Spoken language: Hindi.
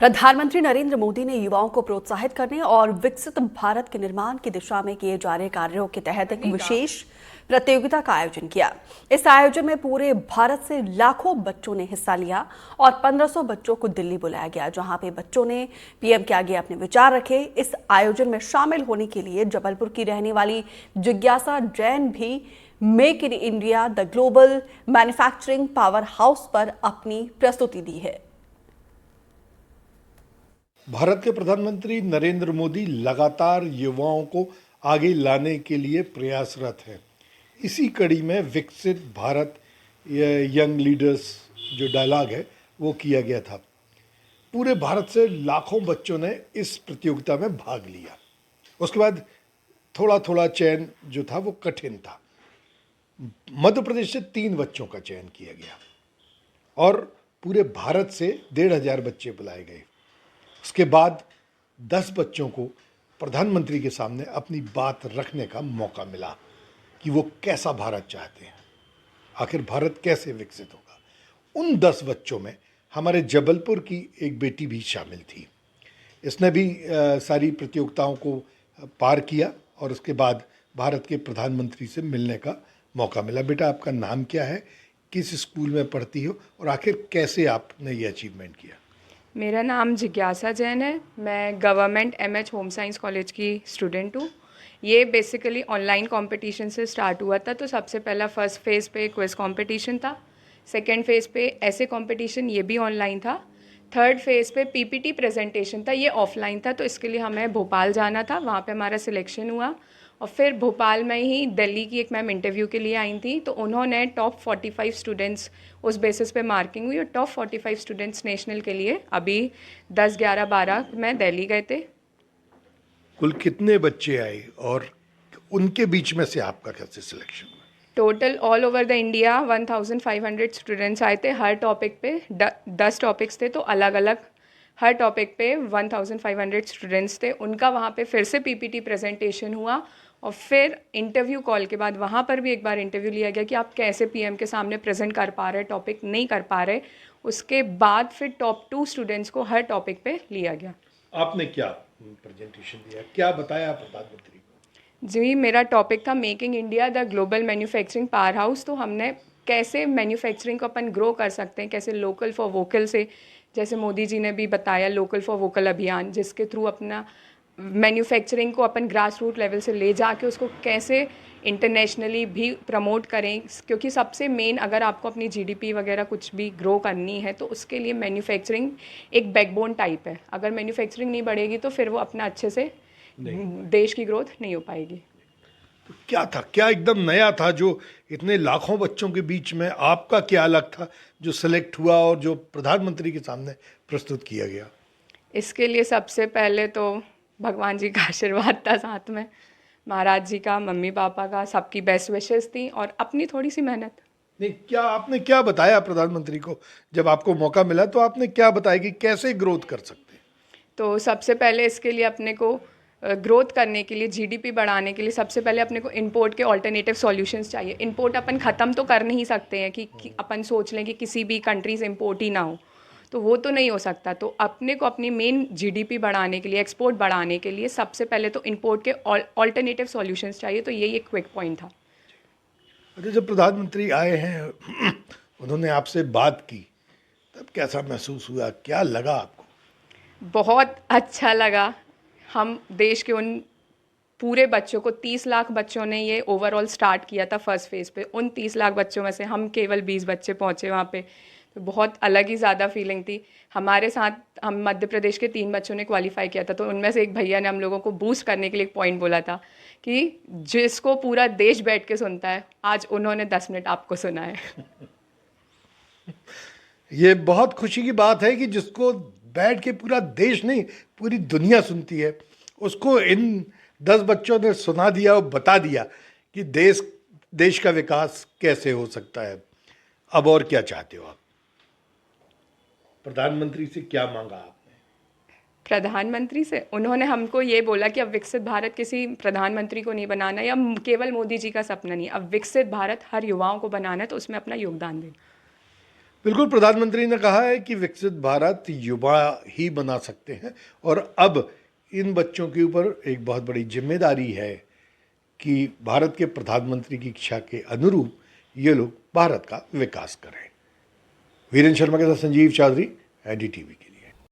प्रधानमंत्री नरेंद्र मोदी ने युवाओं को प्रोत्साहित करने और विकसित भारत के निर्माण की दिशा में किए जा रहे कार्यों के तहत एक विशेष प्रतियोगिता का आयोजन किया। इस आयोजन में पूरे भारत से लाखों बच्चों ने हिस्सा लिया और 1500 बच्चों को दिल्ली बुलाया गया, जहां पे बच्चों ने पीएम के आगे अपने विचार रखे। इस आयोजन में शामिल होने के लिए जबलपुर की रहने वाली जिज्ञासा जैन भी make in India the global manufacturing power house पर अपनी प्रस्तुति दी है। भारत के प्रधानमंत्री नरेंद्र मोदी लगातार युवाओं को आगे लाने के लिए प्रयासरत हैं। इसी कड़ी में विकसित भारत यंग लीडर्स जो डायलॉग है वो किया गया था। पूरे भारत से लाखों बच्चों ने इस प्रतियोगिता में भाग लिया। उसके बाद थोड़ा थोड़ा चयन जो था वो कठिन था। मध्य प्रदेश से 3 बच्चों का चयन किया गया और पूरे भारत से 1500 बच्चे बुलाए गए। उसके बाद 10 बच्चों को प्रधानमंत्री के सामने अपनी बात रखने का मौका मिला कि वो कैसा भारत चाहते हैं, आखिर भारत कैसे विकसित होगा। उन 10 बच्चों में हमारे जबलपुर की एक बेटी भी शामिल थी। इसने भी सारी प्रतियोगिताओं को पार किया और उसके बाद भारत के प्रधानमंत्री से मिलने का मौका मिला। बेटा, आपका नाम क्या है, किस स्कूल में पढ़ती हो और आखिर कैसे आपने ये अचीवमेंट किया? मेरा नाम जिज्ञासा जैन है। मैं government MH home science college की स्टूडेंट हूँ। ये बेसिकली ऑनलाइन कंपटीशन से स्टार्ट हुआ था। तो सबसे पहला फर्स्ट फेज़ पे क्विज़ कंपटीशन था, सेकंड फेज़ पे ऐसे कंपटीशन, ये भी ऑनलाइन था, थर्ड फेज़ पे पीपीटी प्रेजेंटेशन था, ये ऑफलाइन था। तो इसके लिए हमें भोपाल जाना था, वहाँ पे हमारा सिलेक्शन हुआ और फिर भोपाल में ही दिल्ली की एक मैम इंटरव्यू के लिए आई थी, तो उन्होंने टॉप 45 स्टूडेंट्स उस बेसिस पे मार्किंग हुई और टॉप 45 स्टूडेंट्स नेशनल के लिए अभी 10, 11, 12 में दिल्ली गए थे। कुल कितने बच्चे आए और उनके बीच में से आपका कैसे सिलेक्शन हुआ? Total all over the India 1500 students आए थे। हर टॉपिक पे 10 टॉपिक्स थे, तो अलग अलग हर टॉपिक पे 1500 स्टूडेंट्स थे। उनका वहाँ पे फिर से पीपीटी प्रेजेंटेशन हुआ और फिर इंटरव्यू कॉल के बाद वहाँ पर भी एक बार इंटरव्यू लिया गया कि आप कैसे पीएम के सामने प्रेजेंट कर पा रहे, टॉपिक नहीं कर पा रहे। उसके बाद फिर टॉप 2 स्टूडेंट्स को हर टॉपिक पे लिया गया। आपने क्या प्रेजेंटेशन दिया, क्या बताया प्रधानमंत्री को? जी, मेरा टॉपिक था making India the global manufacturing power house. तो हमने कैसे मैन्युफैक्चरिंग को अपन ग्रो कर सकते हैं, कैसे लोकल फॉर वोकल से, जैसे मोदी जी ने भी बताया लोकल फॉर वोकल अभियान, जिसके थ्रू अपना मैन्युफैक्चरिंग को अपन ग्रास रूट लेवल से ले जाके उसको कैसे इंटरनेशनली भी प्रमोट करें। क्योंकि सबसे मेन, अगर आपको अपनी जीडीपी वगैरह कुछ भी ग्रो करनी है तो उसके लिए मैन्युफैक्चरिंग एक बैकबोन टाइप है। अगर मैन्युफैक्चरिंग नहीं बढ़ेगी तो फिर वो अपना अच्छे से देश की ग्रोथ नहीं हो पाएगी। तो क्या था, क्या एकदम नया था जो इतने लाखों बच्चों के बीच में आपका क्या अलग था जो सेलेक्ट हुआ और जो प्रधानमंत्री के सामने प्रस्तुत किया गया? इसके लिए सबसे पहले तो भगवान जी का आशीर्वाद था, साथ में महाराज जी का, मम्मी पापा का, सबकी बेस्ट विशेस थी और अपनी थोड़ी सी मेहनत। नहीं, क्या आपने क्या बताया प्रधानमंत्री को जब आपको मौका मिला, तो आपने क्या बताया कि कैसे ग्रोथ कर सकते हैं? तो सबसे पहले इसके लिए अपने को ग्रोथ करने के लिए, जीडीपी बढ़ाने के लिए सबसे पहले अपने को इंपोर्ट के ऑल्टरनेटिव सॉल्यूशंस चाहिए। इंपोर्ट अपन ख़त्म तो कर नहीं सकते हैं कि अपन सोच लें कि किसी भी कंट्री से इंपोर्ट ही ना हो, तो वो तो नहीं हो सकता। तो अपने को अपनी मेन जीडीपी बढ़ाने के लिए, एक्सपोर्ट बढ़ाने के लिए सबसे पहले तो इंपोर्ट के ऑल्टरनेटिव सॉल्यूशंस चाहिए। तो यही एक क्विक पॉइंट था। अच्छा, जब प्रधानमंत्री आए हैं उन्होंने आपसे बात की, तब कैसा महसूस हुआ, क्या लगा आपको? बहुत अच्छा लगा। हम देश के उन पूरे बच्चों को, 30 लाख बच्चों ने ये ओवरऑल स्टार्ट किया था फर्स्ट फेज़ पे, उन 30 लाख बच्चों में से हम केवल 20 बच्चे पहुँचे वहाँ पे। तो बहुत अलग ही ज़्यादा फीलिंग थी। हमारे साथ हम मध्य प्रदेश के 3 बच्चों ने क्वालिफाई किया था, तो उनमें से एक भैया ने हम लोगों को बूस्ट करने के लिए एक पॉइंट बोला था कि जिसको पूरा देश बैठ के सुनता है, आज उन्होंने 10 मिनट आपको सुना है। ये बहुत खुशी की बात है कि जिसको बैठ के पूरा देश नहीं, पूरी दुनिया सुनती है, उसको इन 10 बच्चों ने सुना दिया और बता दिया कि देश का विकास कैसे हो सकता है। अब और क्या चाहते हो आप? प्रधानमंत्री से क्या मांगा आपने? प्रधानमंत्री से उन्होंने हमको ये बोला कि अब विकसित भारत किसी प्रधानमंत्री को नहीं बनाना या केवल मोदी जी का सपना नहीं, अब विकसित भारत हर युवाओं को बनाना है, तो उसमें अपना योगदान देना। बिल्कुल, प्रधानमंत्री ने कहा है कि विकसित भारत युवा ही बना सकते हैं और अब इन बच्चों के ऊपर एक बहुत बड़ी जिम्मेदारी है कि भारत के प्रधानमंत्री की इच्छा के अनुरूप ये लोग भारत का विकास करें। वीरेंद्र शर्मा के साथ संजीव चौधरी, एनडीटीवी की।